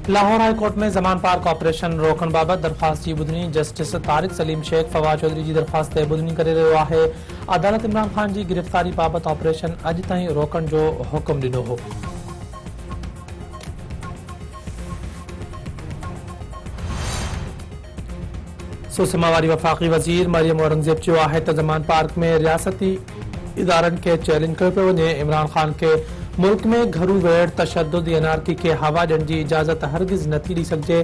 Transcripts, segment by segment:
Lahore high court में ज़मान park operation रोकण बाबत दरख़्वास्त की ॿुधणी जस्टिस तारिक सलीम शेख फवाद चौधरी की दरख़्वास्त ते ॿुधणी करे रहियो आहे। अदालत इमरान ख़ान की गिरफ़्तारी बाबत ऑपरेशन अॼु ताईं रोकण जो हुकुम ॾिनो हो। सुषमा वारी वफ़ाक़ी वज़ीर मरियम औरंगज़ेब चयो आहे त ज़मान पार्क में रियासती इदारनि खे चैलेंज कयो पियो वञे। इमरान ख़ान के मुल्क में घरू वेड़ तशद्दुद एनआरकी के हवा ॾियण जी इजाज़त हरगिज़ नथी ॾेई सघिजे।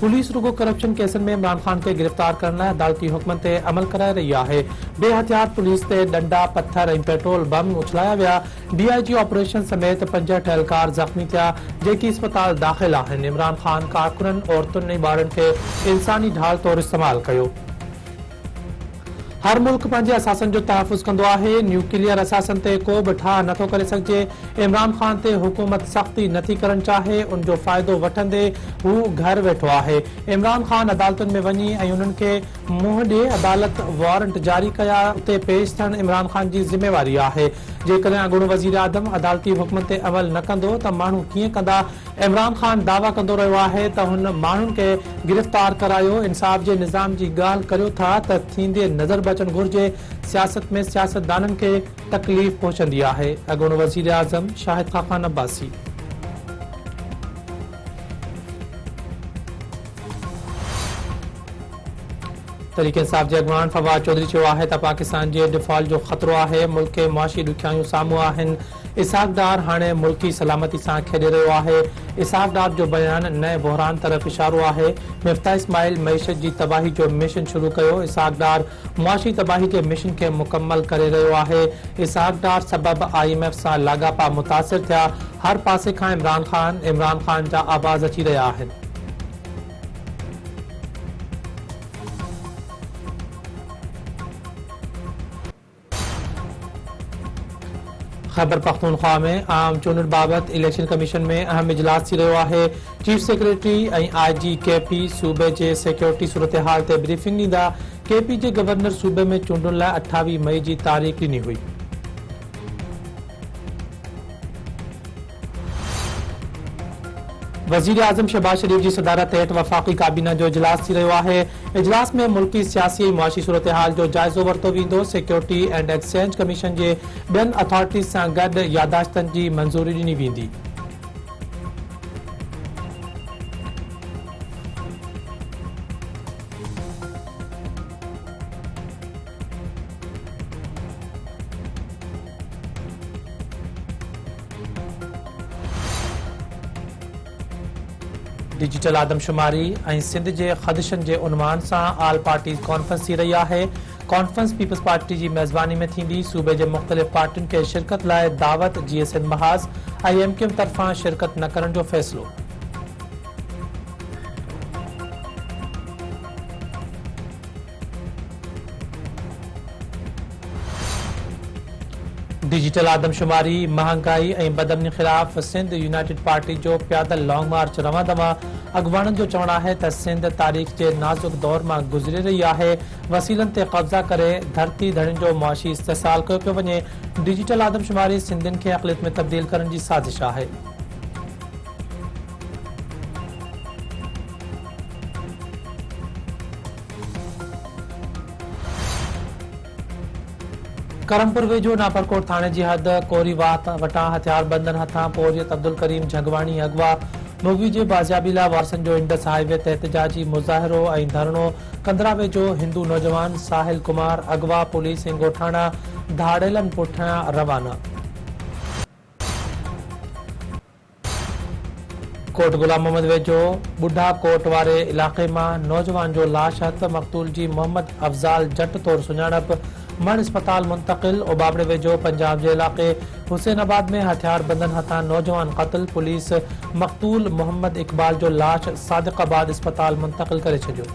पुलिस रुगो करप्शन केसनि में इमरान ख़ान के गिरफ़्तार करण लाइ अदालती हुक्मनि ते अमल कराए रही आहे। बेहथियात पुलिस ते डंडा पत्थर ऐं पेट्रोल बम उछलाया विया। डीआईजी ऑपरेशन समेत 5 एहलकार ज़ख़्मी थिया जेकी अस्पताल दाख़िल आहिनि। इमरान ख़ान कारकुननि औरतुनि ऐं ॿारनि खे इंसानी ढाल तौरु इस्तेमाल कयो। हर मुल्क पंहिंजे असासन जो तहफ़ुज़ कंदो आहे। न्यूक्लियर असासन ते को बि ठाह नथो करे सघिजे। इमरान ख़ान ते हुकूमत सख़्ती नथी करणु चाहे उनजो फ़ाइदो वठंदे हू घर वेठो आहे। इमरान ख़ान अदालतुनि में वञी ऐं उन्हनि खे मुंहुं ॾिए अदालत वारंट जारी कया उते पेश थियणु इमरान ख़ान जी ज़िम्मेवारी आहे। जेकॾहिं अॻूणो वज़ीर आज़म अदालती हुक्मनि ते अमल न कंदो त माण्हू कीअं कंदा। इमरान ख़ान दावा कंदो रहियो आहे त हुन माण्हुनि खे गिरफ़्तार करायो इंसाफ़ जे निज़ाम जी ॻाल्हि करियो था त थींदे नज़र अचणु घुरिजे। सियासत में सियासतदाननि खे तकलीफ़ पहुचंदी आहे। अॻूणो वज़ीर आज़म शाहिद ख़ाक़ान अब्बासी। तहरीक इंसाफ के अगवान फवाद चौधरी चयो आहे त पाकिस्तान जे डिफॉल्ट जो ख़तरो आहे। मुल्क के मुआशी ॾुखियायूं साम्हूं आहिनि। इसहाक डार हाणे मुल्की सलामती सां खेॾे रहियो आहे। इसहाक डार जो बयान नए बहरान तरफ़ इशारो आहे। मिफ्ता इस्माइल मईशत जी तबाही जो मिशन शुरू कयो। इसहाक डार मुआशी तबाही के मिशन के मुकम्मल करे रहियो आहे। इसहाक डार सबब IMF सां लाॻापा मुतासिर थिया। हर पासे खां इमरान ख़ान जा आवाज़ अची रहिया आहिनि। खैबर पख्तूनख्वा में आम चूंडुनि बाबत इलेक्शन कमीशन में अहम इजलास थी रहियो आहे। चीफ सेक्रेटरी ऐं IG KP सूबे जे सिक्योरिटी सूरत हाल ते ब्रीफिंग ॾींदा। KP जे गवर्नर सूबे में चूंडुनि लाइ 28 मई जी तारीख़ ॾिनी हुई। वज़ीर आज़म शहबाज शरीफ जी सदारत हेठि वफ़ाक़ी काबीना जो इजलास थी रहियो आहे। इजलास में मुल्की सियासी ऐं मुआशी सूरत हाल जो जाइज़ो वरितो वेंदो। सिक्योरिटी एंड एक्सचेंज कमीशन जे ॿियनि अथॉरिटीज़ सां गॾु यादाश्तनि जी मंज़ूरी ॾिनी वेंदी। डिजिटल आदमशुमारी ऐं सिंध जे ख़दशनि जे उनवान सां आल पार्टीज़ कॉन्फ्रेंस थी रही आहे। कॉन्फ्रेंस पीपल्स पार्टी जी मेज़बानी में थींदी। सूबे जे मुख़्तलिफ़ पार्टियुनि खे शिरकत लाइ दावत। GSN महाज़ ऐं MQM तरफ़ां शिरकत न करण जो फ़ैसिलो। डिजिटल आदमशुमारी महंगाई ऐं बदअमनी ख़िलाफ़ सिंध यूनाइटेड पार्टी जो प्यादल लॉन्ग मार्च रवां दवा। अॻुवाणनि जो चवणु आहे त सिंध तारीख़ जे नाज़ुक दौर मां गुज़रे रही आहे। वसीलनि ते कब्ज़ा करे धरती धड़ियुनि जो मुआशी इस्तेसाल कयो पियो वञे। डिजिटल आदमशुमारी सिंधियुनि खे अक़लियत में तब्दील करण जी साज़िश आहे। करमपुर वेझो नापरकोट थाणे जी हद कोरी वाह वटां हथियार बंदन हथां पोरियत अब्दुल करीम झंगवाणी अगवा। मुगी जे बाज़ियाबी लाइ वारसनि जो इंडस हाईवे ते एहतजाजी मुज़ाहिरो ऐं धरणो। कंदरा वेझो हिंदू नौजवान साहिल कुमार अगवा। पुलिस ऐं ॻोठाणा धाड़ेलनि पुठियां रवाना। कोट गुलाम मोहम्मद वेझो बुढ़ा कोट वारे इलाक़े मां नौजवान जो लाश हथ मक़तूल जी मोहम्मद अफ़ज़ाल जट तौरु सुञाणप। मण अस्पताल मुंतक़िल। ओबाबड़े वेझो पंजाब जे इलाक़े हुसैनाबाद में हथियार बंदन हथां नौजवान क़त्ल। पुलिस मक़तूल मोहम्मद इकबाल जो लाश सादिक़ाबाद अस्पताल मुंतक़िल करे छॾियो।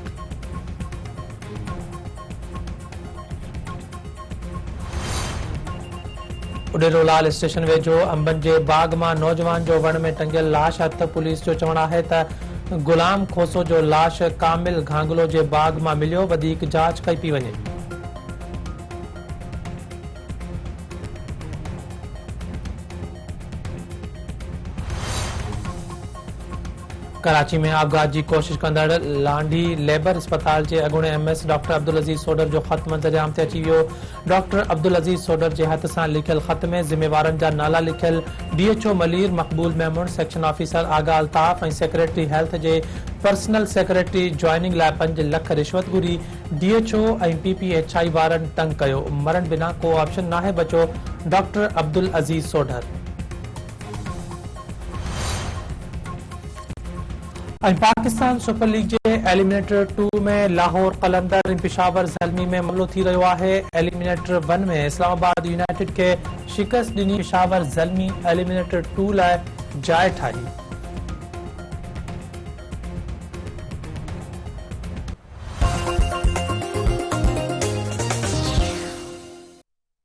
उडेरोलाल स्टेशन वेझो अंबनि जे बाग मां नौजवान जो वण में टंगियल लाश हथ। पुलिस जो चवणु आहे त गुलाम खोसो जो लाश कामिल घांगलो जे बाग मां मिलियो। वधीक जांच कई पई वञे। कराची में आबगाज जी कोशिश कंदड़ लांडी लेबर अस्पताल जे अॻूणे MS डॉक्टर अब्दुल अज़ीज़ सोडर जो ख़त मंज़रिआम ते अची वियो। डॉक्टर अब्दुल अज़ीज़ सोडर जे हथ सां लिखियल ख़त में ज़िम्मेवारनि जा नाला लिखियल DHO मलीर मक़बूल मेमून, सेक्शन ऑफिसर आगा अल्ताफ़ ऐं सेक्रेटरी हेल्थ जे पर्सनल सेक्रेटरी ज्वाइनिंग लाइ 5 लख रिश्वत घुरी। DHO ऐं PPHI वारनि तंग कयो। मरण बिना को ऑप्शन नाहे बचो। डॉक्टर अब्दुल अज़ीज़ सोडर। पाकिस्तान सुपर लीग जे एलिमिनेटर 2 में लाहौर कलंदर पेशावर ज़ल्मी में मामलो थी रहियो आहे। एलिमिनेटर 1 में इस्लामाबाद यूनाइटेड खे शिकस्त ॾिनी पेशावर ज़ल्मी एलिमिनेटर 2 लाइ जाइ ठाही।